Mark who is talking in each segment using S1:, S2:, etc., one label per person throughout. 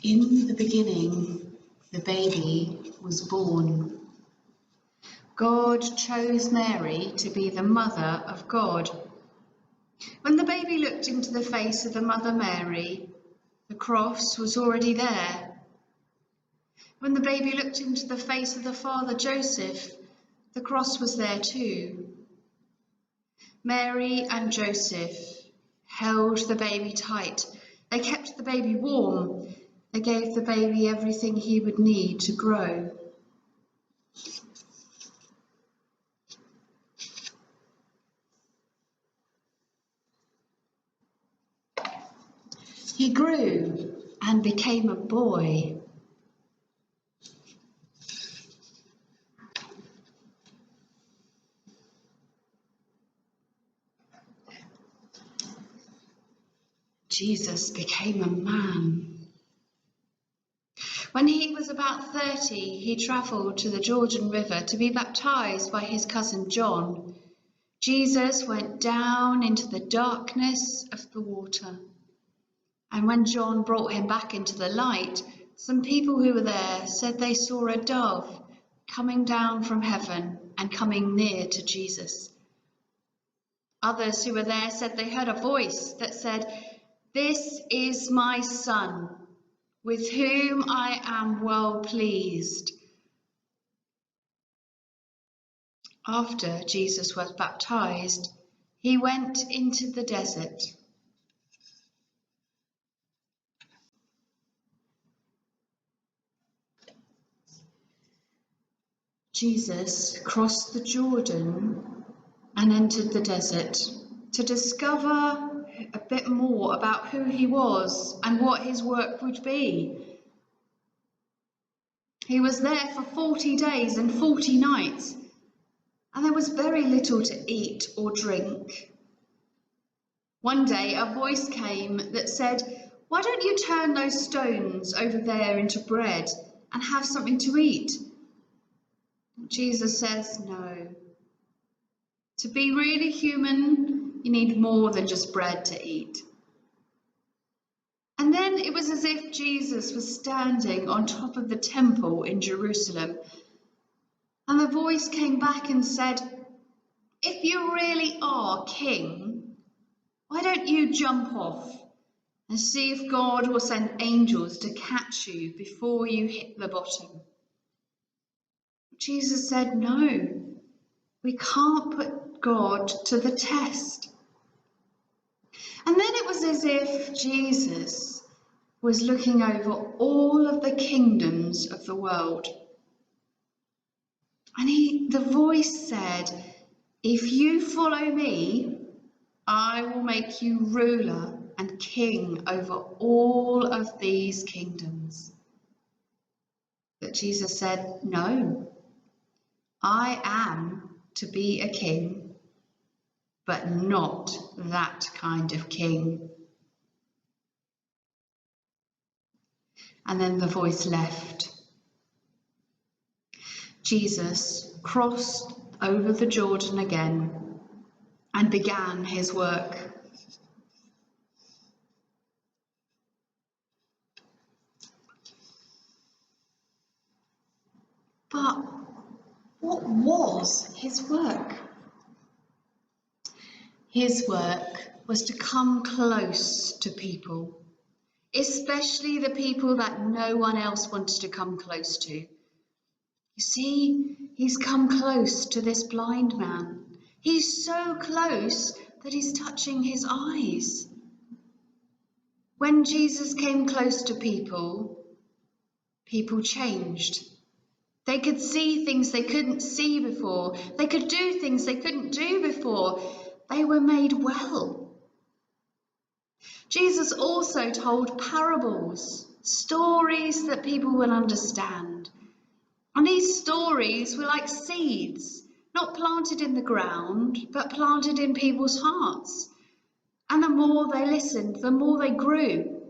S1: In the beginning, the baby was born. God chose Mary to be the mother of God. When the baby looked into the face of the mother Mary, the cross was already there. When the baby looked into the face of the father Joseph, the cross was there too. Mary and Joseph held the baby tight. They kept the baby warm. They gave the baby everything he would need to grow. He grew and became a boy. Jesus became a man. When he was about 30, he travelled to the Jordan River to be baptized by his cousin John. Jesus went down into the darkness of the water. And when John brought him back into the light, some people who were there said they saw a dove coming down from heaven and coming near to Jesus. Others who were there said they heard a voice that said, "This is my son, with whom I am well pleased." After Jesus was baptized, he went into the desert. Jesus crossed the Jordan and entered the desert to discover a bit more about who he was and what his work would be. He was there for 40 days and 40 nights, and there was very little to eat or drink. One day a voice came that said, "Why don't you turn those stones over there into bread and have something to eat?" Jesus says, "No. To be really human, you need more than just bread to eat." And then it was as if Jesus was standing on top of the temple in Jerusalem. And the voice came back and said, "If you really are king, why don't you jump off and see if God will send angels to catch you before you hit the bottom?" Jesus said, "No, we can't put God to the test." And then it was as if Jesus was looking over all of the kingdoms of the world. And the voice said, "If you follow me, I will make you ruler and king over all of these kingdoms." But Jesus said, "No, I am to be a king, but not that kind of king." And then the voice left. Jesus crossed over the Jordan again and began his work. But what was his work? His work was to come close to people, especially the people that no one else wanted to come close to. You see, he's come close to this blind man. He's so close that he's touching his eyes. When Jesus came close to people, people changed. They could see things they couldn't see before. They could do things they couldn't do before. They were made well. Jesus also told parables, stories that people will understand. And these stories were like seeds, not planted in the ground, but planted in people's hearts. And the more they listened, the more they grew,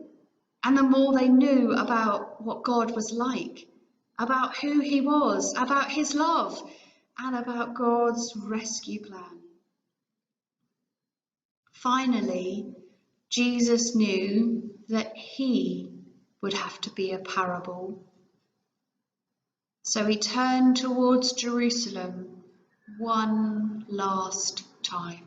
S1: and the more they knew about what God was like, about who he was, about his love, and about God's rescue plan. Finally, Jesus knew that he would have to be a parable. So he turned towards Jerusalem one last time.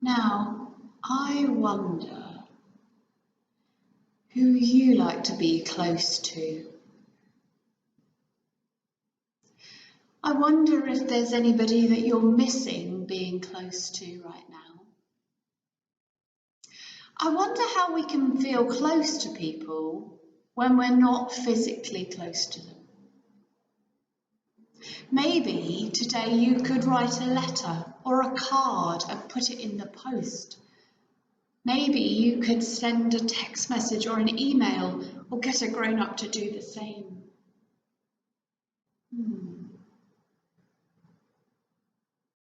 S1: Now, I wonder who you like to be close to. I wonder if there's anybody that you're missing being close to right now. I wonder how we can feel close to people when we're not physically close to them. Maybe today you could write a letter or a card and put it in the post. Maybe you could send a text message or an email or get a grown-up to do the same.